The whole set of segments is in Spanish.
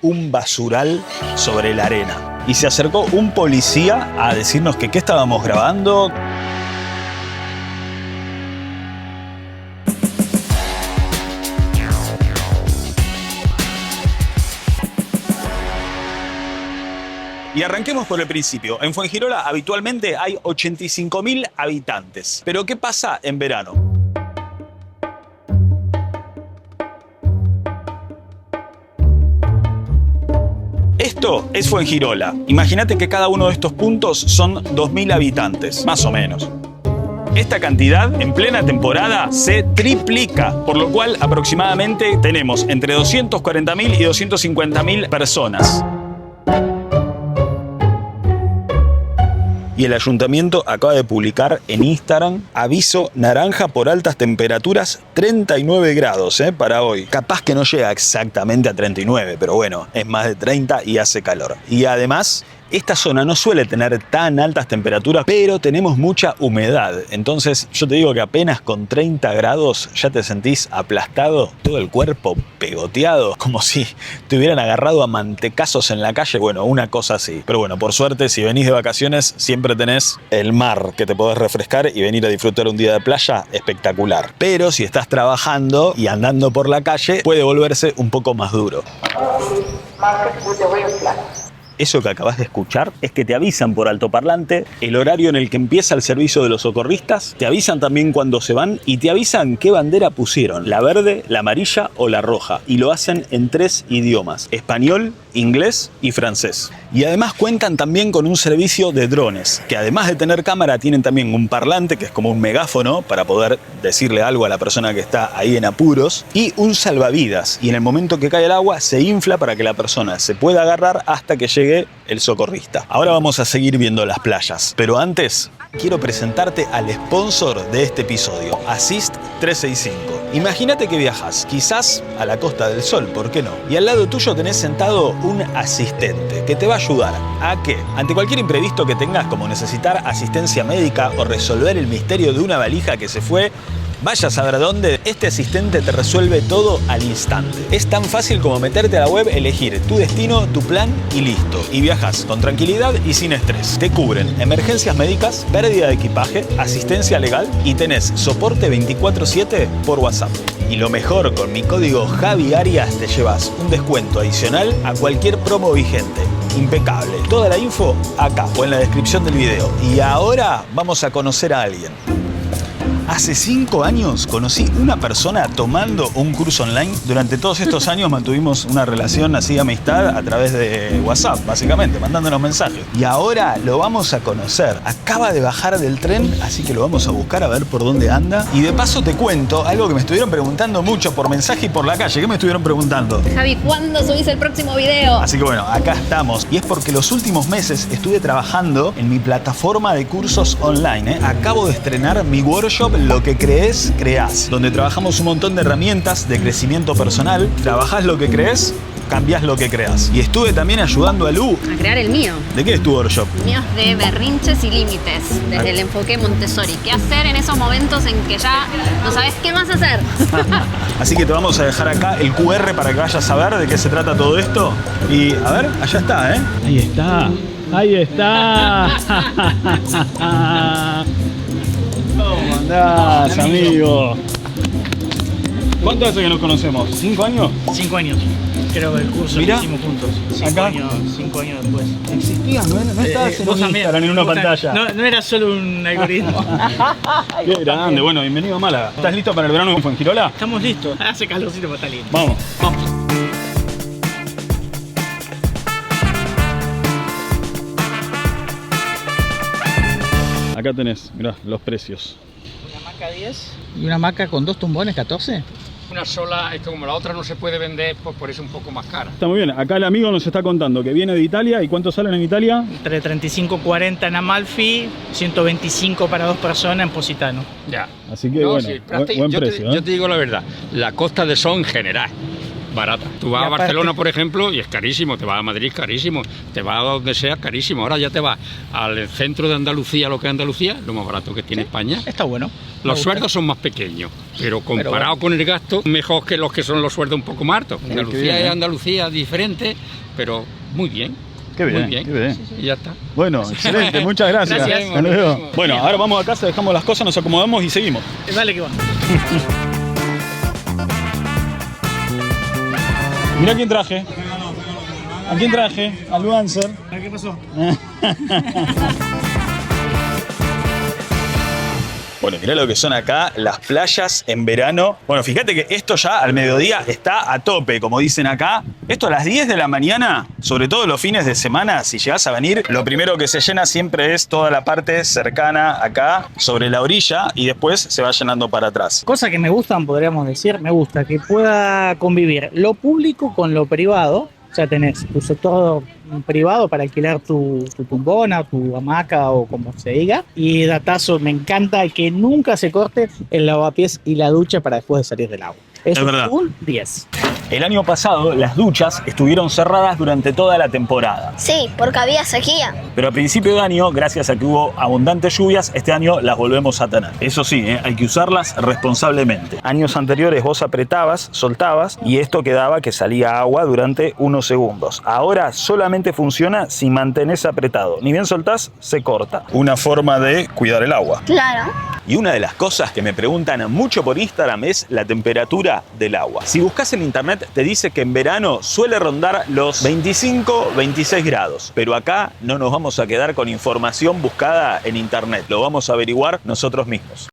un basural sobre la arena. Y se acercó un policía a decirnos que qué estábamos grabando. Y arranquemos por el principio. En Fuengirola habitualmente hay 85.000 habitantes. Pero ¿qué pasa en verano? Esto es Fuengirola. Imagínate que cada uno de estos puntos son 2.000 habitantes, más o menos. Esta cantidad en plena temporada se triplica, por lo cual aproximadamente tenemos entre 240.000 y 250.000 personas. Y el ayuntamiento acaba de publicar en Instagram aviso naranja por altas temperaturas, 39 grados para hoy. Capaz que no llega exactamente a 39, pero bueno, es más de 30 y hace calor. Y además, esta zona no suele tener tan altas temperaturas, pero tenemos mucha humedad. Entonces yo te digo que apenas con 30 grados ya te sentís aplastado, todo el cuerpo pegoteado, como si te hubieran agarrado a mantecazos en la calle. Bueno, una cosa así. Pero bueno, por suerte, si venís de vacaciones, siempre tenés el mar que te podés refrescar y venir a disfrutar un día de playa espectacular. Pero si estás trabajando y andando por la calle, puede volverse un poco más duro. Eso que acabas de escuchar es que te avisan por altoparlante el horario en el que empieza el servicio de los socorristas, te avisan también cuando se van y te avisan qué bandera pusieron, la verde, la amarilla o la roja. Y lo hacen en 3 idiomas, español, inglés y francés. Y además cuentan también con un servicio de drones, que además de tener cámara tienen también un parlante, que es como un megáfono para poder decirle algo a la persona que está ahí en apuros, y un salvavidas. Y en el momento que cae el agua se infla para que la persona se pueda agarrar hasta que llegue el socorrista. Ahora vamos a seguir viendo las playas, pero antes quiero presentarte al sponsor de este episodio, Assist 365. Imagínate que viajas, quizás a la Costa del Sol, ¿por qué no? Y al lado tuyo tenés sentado un asistente que te va a ayudar a que, ante cualquier imprevisto que tengas, como necesitar asistencia médica o resolver el misterio de una valija que se fue, vaya a saber dónde, este asistente te resuelve todo al instante. Es tan fácil como meterte a la web, elegir tu destino, tu plan y listo. Y viajas con tranquilidad y sin estrés. Te cubren emergencias médicas, pérdida de equipaje, asistencia legal y tenés soporte 24/7 por WhatsApp. Y lo mejor, con mi código JaviArias te llevas un descuento adicional a cualquier promo vigente. Impecable. Toda la info acá o en la descripción del video. Y ahora vamos a conocer a alguien. Hace 5 años conocí una persona tomando un curso online. Durante todos estos años mantuvimos una relación así de amistad a través de WhatsApp, básicamente, mandándonos mensajes. Y ahora lo vamos a conocer. Acaba de bajar del tren, así que lo vamos a buscar a ver por dónde anda. Y de paso te cuento algo que me estuvieron preguntando mucho por mensaje y por la calle. ¿Qué me estuvieron preguntando? Javi, ¿cuándo subís el próximo video? Así que bueno, acá estamos. Y es porque los últimos meses estuve trabajando en mi plataforma de cursos online. Acabo de estrenar mi workshop Lo que crees, creás, donde trabajamos un montón de herramientas de crecimiento personal. Trabajás lo que crees, cambiás lo que creás. Y estuve también ayudando a Lu a crear el mío. ¿De qué es tu workshop? El mío es de berrinches y límites, desde el enfoque Montessori. ¿Qué hacer en esos momentos en que ya no sabes qué más hacer? Así que te vamos a dejar acá el QR para que vayas a ver de qué se trata todo esto. Y a ver, allá está, ¿eh? Ahí está. Ahí está. ¿Cómo andás, amigo? ¿Cuánto hace que nos conocemos? ¿5 años? 5 años. Creo que el curso Mirá, lo hicimos juntos. 5 años después. ¿Existías? ¿No estabas en Vos un también. Instagram, en una pantalla? No era solo un algoritmo. Qué grande. Bueno, bienvenido a Málaga. ¿Estás listo para el verano en Fuengirola? Estamos listos. Hace calorcito, pero está lindo. Vamos. Vamos. Acá tenés, mirá, los precios. Una hamaca 10 y una hamaca con 2 tumbones 14. Una sola, es como la otra no se puede vender, pues por eso es un poco más cara. Está muy bien. Acá el amigo nos está contando que viene de Italia. ¿Y cuántos salen en Italia? Entre 35 y 40 en Amalfi, 125 para 2 personas en Positano. Ya. Así que No, bueno, sí, buen precio. yo te digo la verdad, la Costa del Sol en general, barata. Tú vas Y a aparte- Barcelona, por ejemplo, y es carísimo. Te vas a Madrid, carísimo. Te vas a donde sea, carísimo. Ahora ya te vas al centro de Andalucía, lo que es Andalucía, lo más barato que tiene España. Está bueno. Me Los gusta. sueldos son más pequeños, pero comparado bueno. con el gasto, mejor que los que son los sueldos un poco más altos. qué Andalucía bien, es ¿eh? Andalucía diferente, pero muy bien. Qué bien, Muy bien. qué bien. Y ya está. Bueno, excelente, muchas gracias. Gracias. Hasta luego. Bueno, ahora vamos a casa, dejamos las cosas, nos acomodamos y seguimos. Dale que va. Mirá quién traje. ¿A quién traje? Al Luancer. ¿Qué pasó? Bueno, mirá lo que son acá las playas en verano. Bueno, fíjate que esto ya al mediodía está a tope, como dicen acá. Esto a las 10 de la mañana, sobre todo los fines de semana, si llegás a venir, lo primero que se llena siempre es toda la parte cercana acá, sobre la orilla, y después se va llenando para atrás. Cosa que me gustan, podríamos decir, me gusta que pueda convivir lo público con lo privado. O sea, tenés tu sector privado para alquilar tu tumbona, tu hamaca o como se diga. Y datazo, me encanta que nunca se corte el lavapiés y la ducha para después de salir del agua. Eso Es verdad. un 10. El año pasado las duchas estuvieron cerradas durante toda la temporada. Sí, porque había sequía. Pero a principio de año, gracias a que hubo abundantes lluvias, este año las volvemos a tener. Eso sí, hay que usarlas responsablemente. Años anteriores vos apretabas, soltabas y esto quedaba que salía agua durante unos segundos. Ahora solamente funciona si mantenés apretado. Ni bien soltás, se corta. Una forma de cuidar el agua. Claro. Y una de las cosas que me preguntan mucho por Instagram es la temperatura del agua. Si buscas en internet te dice que en verano suele rondar los 25-26 grados. Pero acá no nos vamos a quedar con información buscada en internet. Lo vamos a averiguar nosotros mismos.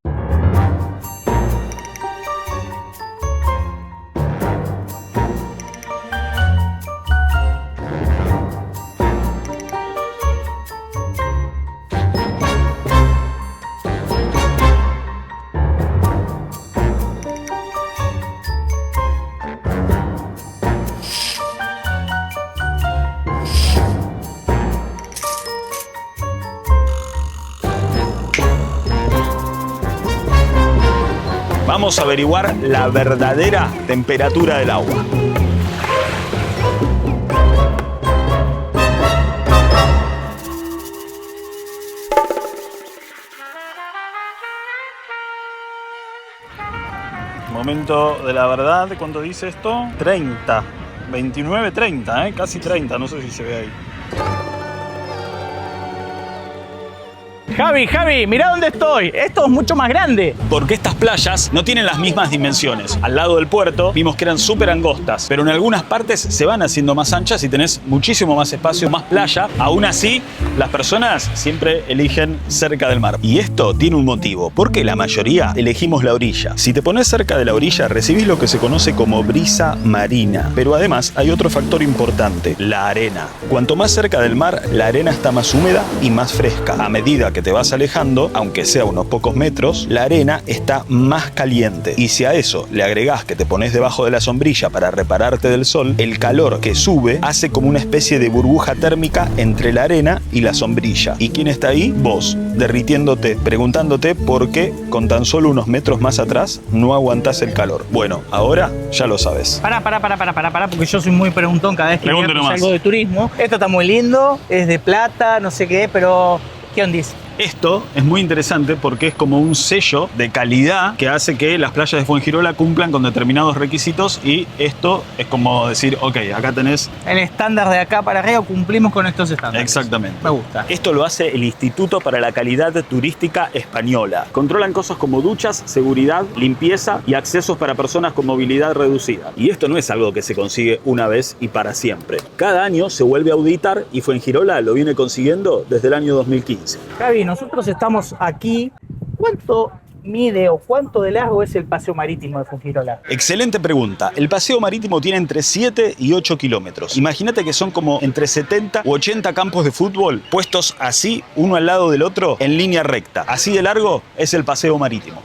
Vamos a averiguar la verdadera temperatura del agua. Momento de la verdad, ¿cuánto dice esto? 30, 29, 30, casi 30, no sé si se ve ahí. Javi, mirá dónde estoy. Esto es mucho más grande. Porque estas playas no tienen las mismas dimensiones. Al lado del puerto vimos que eran súper angostas, pero en algunas partes se van haciendo más anchas y tenés muchísimo más espacio, más playa. Aún así, las personas siempre eligen cerca del mar. Y esto tiene un motivo, porque la mayoría elegimos la orilla. Si te pones cerca de la orilla, recibís lo que se conoce como brisa marina. Pero además hay otro factor importante, la arena. Cuanto más cerca del mar, la arena está más húmeda y más fresca. A medida que te vas alejando, aunque sea unos pocos metros, la arena está más caliente. Y si a eso le agregás que te pones debajo de la sombrilla para repararte del sol, el calor que sube hace como una especie de burbuja térmica entre la arena y la sombrilla. ¿Y quién está ahí? Vos, derritiéndote, preguntándote por qué con tan solo unos metros más atrás no aguantás el calor. Bueno, ahora ya lo sabes. Pará, porque yo soy muy preguntón cada vez que Pregunte viajo nomás. algo de turismo. Esto está muy lindo, es de plata, no sé qué, pero ¿qué onda? Esto es muy interesante porque es como un sello de calidad que hace que las playas de Fuengirola cumplan con determinados requisitos y esto es como decir, ok, acá tenés... El estándar de acá para arriba cumplimos con estos estándares. Exactamente. Me gusta. Esto lo hace el Instituto para la Calidad Turística Española. Controlan cosas como duchas, seguridad, limpieza y accesos para personas con movilidad reducida. Y esto no es algo que se consigue una vez y para siempre. Cada año se vuelve a auditar y Fuengirola lo viene consiguiendo desde el año 2015. Javi, nosotros estamos aquí. ¿Cuánto mide o cuánto de largo es el paseo marítimo de Fuengirola? Excelente pregunta. El paseo marítimo tiene entre 7 y 8 kilómetros. Imagínate que son como entre 70 u 80 campos de fútbol puestos así, uno al lado del otro, en línea recta. Así de largo es el paseo marítimo.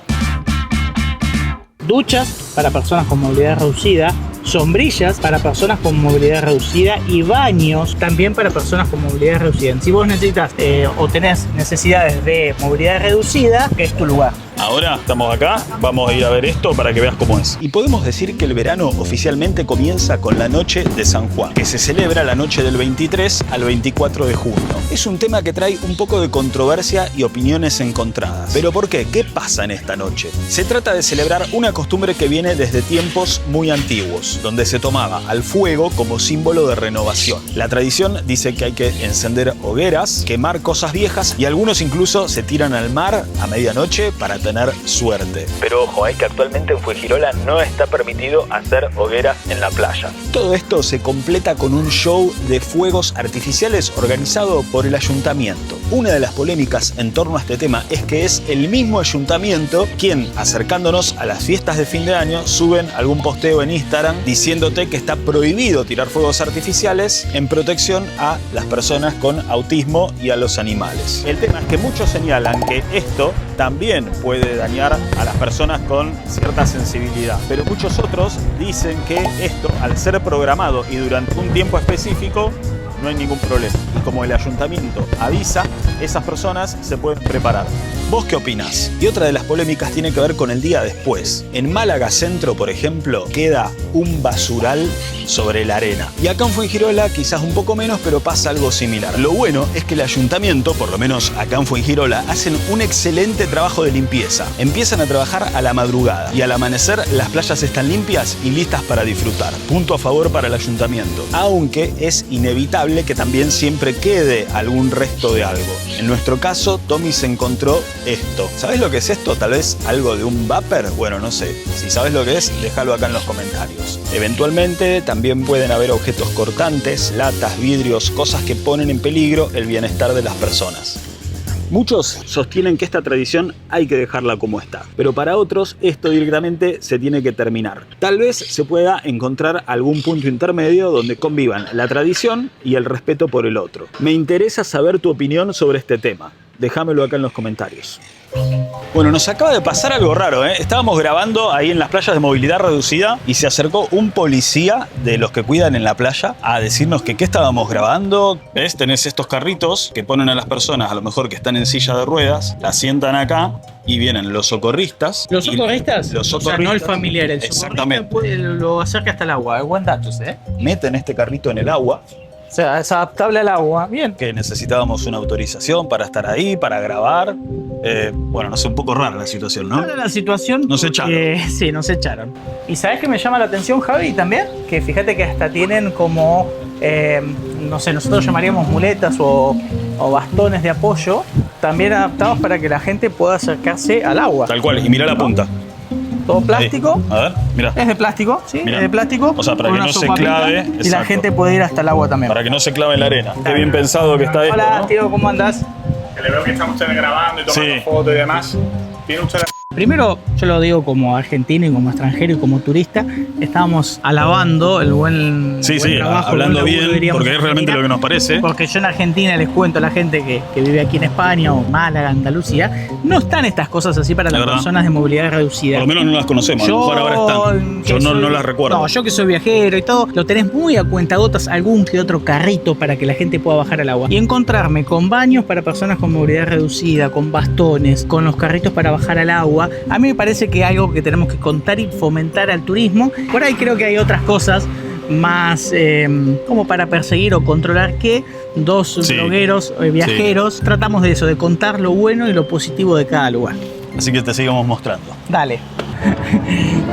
Duchas para personas con movilidad reducida, sombrillas para personas con movilidad reducida y baños también para personas con movilidad reducida. Si vos necesitas o tenés necesidades de movilidad reducida, que es tu lugar. Ahora estamos acá, vamos a ir a ver esto para que veas cómo es. Y podemos decir que el verano oficialmente comienza con la noche de San Juan, que se celebra la noche del 23 al 24 de junio. Es un tema que trae un poco de controversia y opiniones encontradas. ¿Pero por qué? ¿Qué pasa en esta noche? Se trata de celebrar una costumbre que viene desde tiempos muy antiguos, donde se tomaba al fuego como símbolo de renovación. La tradición dice que hay que encender hogueras, quemar cosas viejas y algunos incluso se tiran al mar a medianoche para tener suerte. Pero ojo, es que actualmente en Fuengirola no está permitido hacer hogueras en la playa. Todo esto se completa con un show de fuegos artificiales organizado por el ayuntamiento. Una de las polémicas en torno a este tema es que es el mismo ayuntamiento quien, acercándonos a las fiestas de fin de año, suben algún posteo en Instagram diciéndote que está prohibido tirar fuegos artificiales en protección a las personas con autismo y a los animales. El tema es que muchos señalan que esto también puede dañar a las personas con cierta sensibilidad, pero muchos otros dicen que esto, al ser programado y durante un tiempo específico, no hay ningún problema. Y como el ayuntamiento avisa, esas personas se pueden preparar. ¿Vos qué opinás? Y otra de las polémicas tiene que ver con el día después. En Málaga Centro, por ejemplo, queda un basural sobre la arena. Y acá en Fuengirola quizás un poco menos, pero pasa algo similar. Lo bueno es que el ayuntamiento, por lo menos acá en Fuengirola, hacen un excelente trabajo de limpieza. Empiezan a trabajar a la madrugada y al amanecer las playas están limpias y listas para disfrutar. Punto a favor para el ayuntamiento. Aunque es inevitable que también siempre quede algún resto de algo. En nuestro caso, Tommy se encontró esto. ¿Sabés lo que es esto? ¿Tal vez algo de un vapor? Bueno, no sé. Si sabes lo que es, déjalo acá en los comentarios. Eventualmente también pueden haber objetos cortantes, latas, vidrios, cosas que ponen en peligro el bienestar de las personas. Muchos sostienen que esta tradición hay que dejarla como está, pero para otros esto directamente se tiene que terminar. Tal vez se pueda encontrar algún punto intermedio donde convivan la tradición y el respeto por el otro. Me interesa saber tu opinión sobre este tema. Déjamelo acá en los comentarios. Bueno, nos acaba de pasar algo raro, ¿eh? Estábamos grabando ahí en las playas de movilidad reducida y se acercó un policía de los que cuidan en la playa a decirnos que qué estábamos grabando. ¿Ves? Tenés estos carritos que ponen a las personas, a lo mejor que están en silla de ruedas, las sientan acá y vienen los socorristas. ¿Los socorristas? Los socorristas. O sea, no el familiar, el exactamente. socorrista lo acerca hasta el agua, es buen dato, ¿eh? Meten este carrito en el agua. O sea, es adaptable al agua, bien. Que necesitábamos una autorización para estar ahí, para grabar. Bueno, no sé, un poco rara la situación, ¿no? Rara la situación. Nos echaron. Sí, nos echaron. ¿Y sabes qué me llama la atención, Javi, también? Que fíjate que hasta tienen como, no sé, nosotros llamaríamos muletas o bastones de apoyo, también adaptados para que la gente pueda acercarse al agua. Tal cual, y mira la punta. Todo plástico. A ver, mira. Es de plástico, sí, Mirá. es de plástico. O sea, para con que una no se sopapita, clave. Y la Exacto. gente puede ir hasta el agua también. Para que no se clave en la arena. Qué bien pensado que está esto, Hola, ¿no? tío, ¿cómo andás? Que le veo que están ustedes grabando y tomando Sí. fotos y demás. ¿Tiene usted Primero, yo lo digo como argentino y como extranjero y como turista, estábamos alabando el buen, Sí, buen sí, trabajo, hablando el buen laburo, bien, diríamos, porque es en realmente Argentina. lo que nos parece. Porque yo en Argentina les cuento a la gente que vive aquí en España o Málaga, Andalucía, no están estas cosas así para La las verdad. personas de movilidad reducida. Por lo menos no las conocemos, a lo mejor ahora están. Yo que no soy- las recuerdo. No, yo que soy viajero y todo, lo tenés muy a cuentagotas, algún que otro carrito para que la gente pueda bajar al agua. Y encontrarme con baños para personas con movilidad reducida, con bastones, con los carritos para bajar al agua, a mí me parece que es algo que tenemos que contar y fomentar al turismo. Por ahí creo que hay otras cosas más como para perseguir o controlar que dos Sí. blogueros viajeros. Tratamos de eso, de contar lo bueno y lo positivo de cada lugar. Así que te seguimos mostrando. Dale.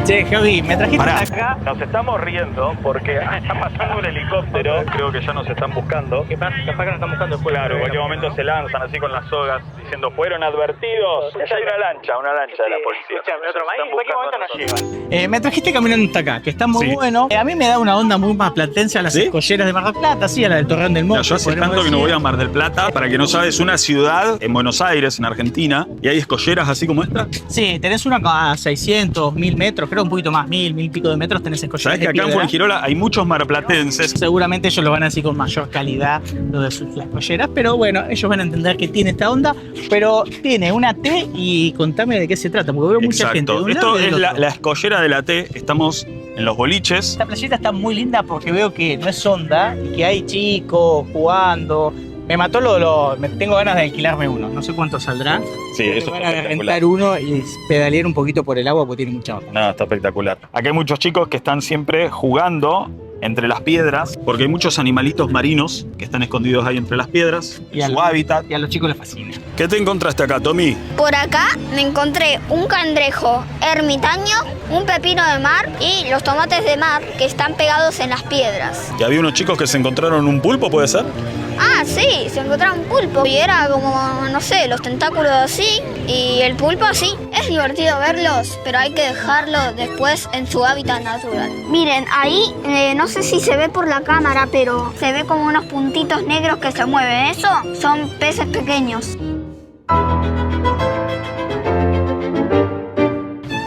Che, Javi, me trajiste Pará. acá. Nos estamos riendo porque está pasando un helicóptero. Creo que ya nos están buscando. ¿Qué pasa? Capaz que nos están buscando después. Claro, en cualquier momento se lanzan así con las sogas diciendo fueron advertidos. Ya hay una lancha de la policía. Escuchame, otro Nos maíz, están en cualquier momento nos buscando llevan. Me trajiste caminando hasta acá, que está muy Sí. bueno. A mí me da una onda muy más platense a las ¿Sí? escolleras de Mar del Plata, sí, a la del Torreón del Mira, Monte. yo hace podríamos tanto que no decir. voy a Mar del Plata. Para que no sabes, una ciudad en Buenos Aires, en Argentina, y hay escolleras así como esta. Sí, tenés una a 600, 1000 metros, creo un poquito más, 1000 y pico de metros tenés escolleras. Sabes que de acá en piedra. Fuengirola hay muchos marplatenses. Seguramente ellos lo van a decir con mayor calidad, lo de sus las colleras, pero bueno, ellos van a entender que tiene esta onda, pero tiene una T y contame de qué se trata, porque veo mucha gente de Exacto. un Esto lado y del es otro. la escollera de la T. Estamos en los boliches. Esta playita está muy linda porque veo que no es onda y que hay chicos jugando. Me mató tengo ganas de alquilarme uno. No sé cuánto saldrá. Sí, eso Van está a espectacular. rentar uno y pedalear un poquito por el agua porque tiene mucha onda. No, está espectacular. Aquí hay muchos chicos que están siempre jugando entre las piedras, porque hay muchos animalitos marinos que están escondidos ahí entre las piedras, Y en su hábitat. Y a los chicos les fascina. ¿Qué te encontraste acá, Tommy? Por acá me encontré un cangrejo ermitaño, un pepino de mar y los tomates de mar que están pegados en las piedras. Que había unos chicos que se encontraron un pulpo, ¿puede ser? Ah, sí, se encontraron un pulpo y era como, no sé, los tentáculos así y el pulpo así. Es divertido verlos, pero hay que dejarlo después en su hábitat natural. Miren, ahí no sé si se ve por la cámara, pero se ve como unos puntitos negros que se mueven. Eso son peces pequeños.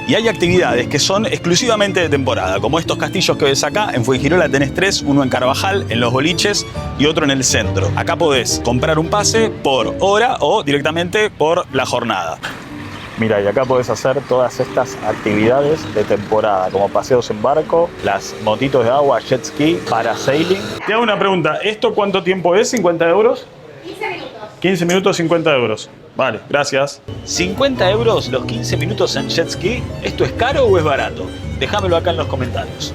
Y hay actividades que son exclusivamente de temporada, como estos castillos que ves acá. En Fuengirola tenés 3, uno en Carvajal, en Los Boliches y otro en el centro. Acá podés comprar un pase por hora o directamente por la jornada. Mira, y acá podés hacer todas estas actividades de temporada, como paseos en barco, las motitos de agua, jet ski, parasailing. Te hago una pregunta, ¿esto cuánto tiempo es? ¿50 euros? 15 minutos. 15 minutos, 50 euros. Vale, gracias. 50 euros los 15 minutos en jet ski. ¿Esto es caro o es barato? Déjamelo acá en los comentarios.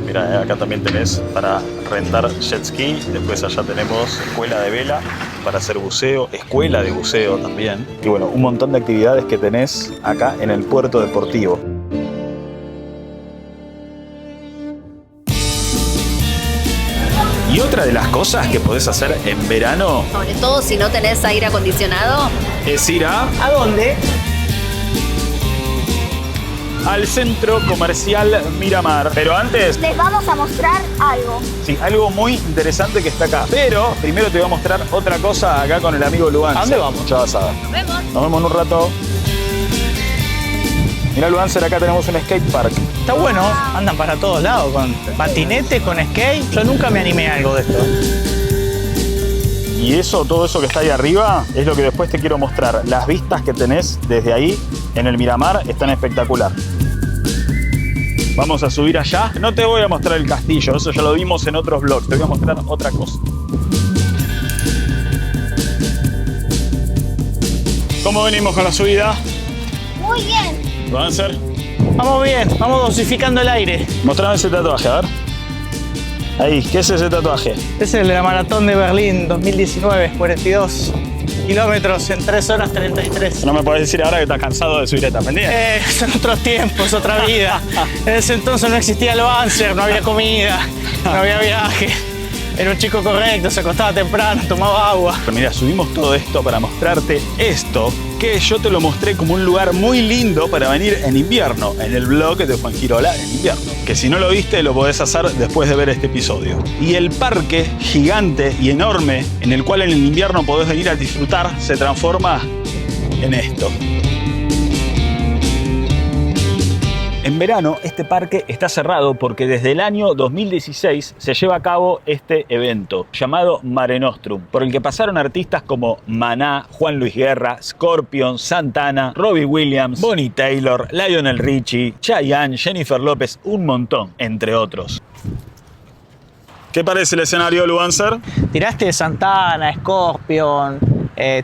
Mira, acá también tenés para rentar jet ski. Después allá tenemos escuela de vela para hacer buceo, escuela de buceo también. Y bueno, un montón de actividades que tenés acá en el puerto deportivo. Y otra de las cosas que podés hacer en verano Sobre todo si no tenés aire acondicionado. es ir ¿A dónde? al centro comercial Miramar. Pero antes, Les vamos a mostrar algo. sí, algo muy interesante que está acá. Pero primero te voy a mostrar otra cosa acá con el amigo Luan. ¿A dónde vamos? Ya vas a ver. Nos vemos. Nos vemos en un rato. Mirá, Luancer, acá tenemos un skate park. Está bueno, andan para todos lados, con patinete, con skate. Yo nunca me animé a algo de esto. Y eso, todo eso que está ahí arriba, es lo que después te quiero mostrar. Las vistas que tenés desde ahí en el Miramar están espectacular. Vamos a subir allá. No te voy a mostrar el castillo, eso ya lo vimos en otros vlogs. Te voy a mostrar otra cosa. ¿Cómo venimos con la subida? Muy bien. ¿Lo van a hacer? Vamos bien, vamos dosificando el aire. Mostrame ese tatuaje, a ver. Ahí, ¿qué es ese tatuaje? Es el de la Maratón de Berlín 2019, 42 kilómetros en 3 horas 33. No me podés decir ahora que estás cansado de subir esta pendiente. Son otros tiempos, otra vida. En ese entonces no existía el Banzer, no había comida, no había viaje. Era un chico correcto, se acostaba temprano, tomaba agua. Pero mira, subimos todo esto para mostrarte esto, que yo te lo mostré como un lugar muy lindo para venir en invierno, en el vlog de Fuengirola en invierno. Que si no lo viste, lo podés hacer después de ver este episodio. Y el parque gigante y enorme, en el cual en el invierno podés venir a disfrutar, se transforma en esto. En verano, este parque está cerrado porque desde el año 2016 se lleva a cabo este evento llamado Mare Nostrum, por el que pasaron artistas como Maná, Juan Luis Guerra, Scorpion, Santana, Robbie Williams, Bonnie Taylor, Lionel Richie, Chayanne, Jennifer López, un montón, entre otros. ¿Qué parece el escenario, Luancer? Tiraste Santana, Scorpion,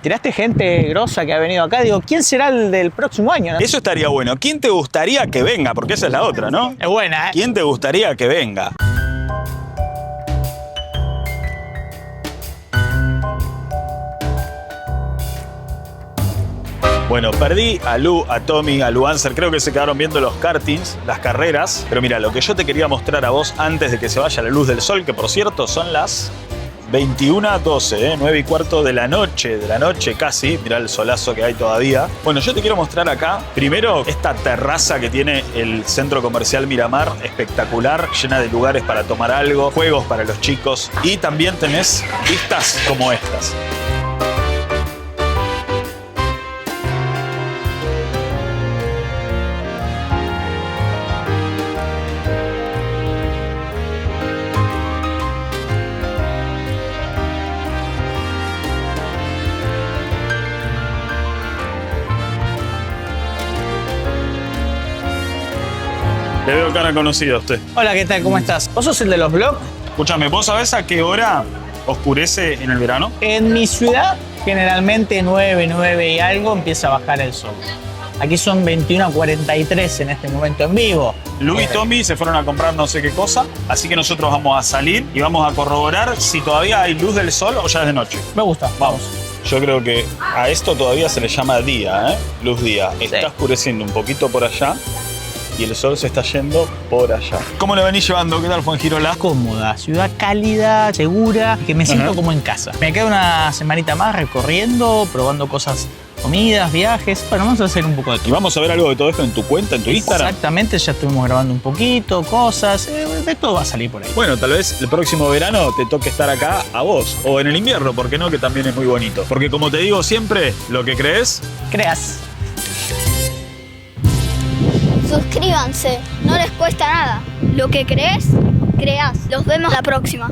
tiraste gente grosa que ha venido acá. Digo, ¿quién será el del próximo año? Eso estaría bueno. ¿Quién te gustaría que venga? Porque esa es la otra, ¿no? Es buena, ¿eh? ¿Quién te gustaría que venga? Bueno, perdí a Lu, a Tommy, a Luancer. Creo que se quedaron viendo los kartings, las carreras. Pero mira, lo que yo te quería mostrar a vos antes de que se vaya la luz del sol, que por cierto son las 21:12, 9:15 de la noche casi. Mirá el solazo que hay todavía. Bueno, yo te quiero mostrar acá, primero, esta terraza que tiene el centro comercial Miramar, espectacular, llena de lugares para tomar algo, juegos para los chicos y también tenés vistas como estas. Le veo cara conocida a usted. Hola, ¿qué tal? ¿Cómo estás? ¿Vos sos el de los vlogs? Escúchame, ¿vos sabés a qué hora oscurece en el verano? En mi ciudad, generalmente 9 y algo empieza a bajar el sol. Aquí son 21:43 en este momento en vivo. Lu y Tommy se fueron a comprar no sé qué cosa, así que nosotros vamos a salir y vamos a corroborar si todavía hay luz del sol o ya es de noche. Me gusta, vamos. Yo creo que a esto todavía se le llama día, ¿eh? Luz día. Está oscureciendo un poquito por allá y el sol se está yendo por allá. ¿Cómo lo venís llevando? ¿Qué tal, Fuengirola? Cómoda, ciudad cálida, segura, que me siento como en casa. Me queda una semanita más recorriendo, probando cosas, comidas, viajes. Bueno, vamos a hacer un poco de todo. Y vamos a ver algo de todo esto en tu cuenta, en tu Instagram. Exactamente, ya estuvimos grabando un poquito, cosas, de todo va a salir por ahí. Bueno, tal vez el próximo verano te toque estar acá a vos. O en el invierno, ¿por qué no? Que también es muy bonito. Porque como te digo siempre, lo que crees... Creas. Suscríbanse, no les cuesta nada. Lo que crees, creas. Los vemos la próxima.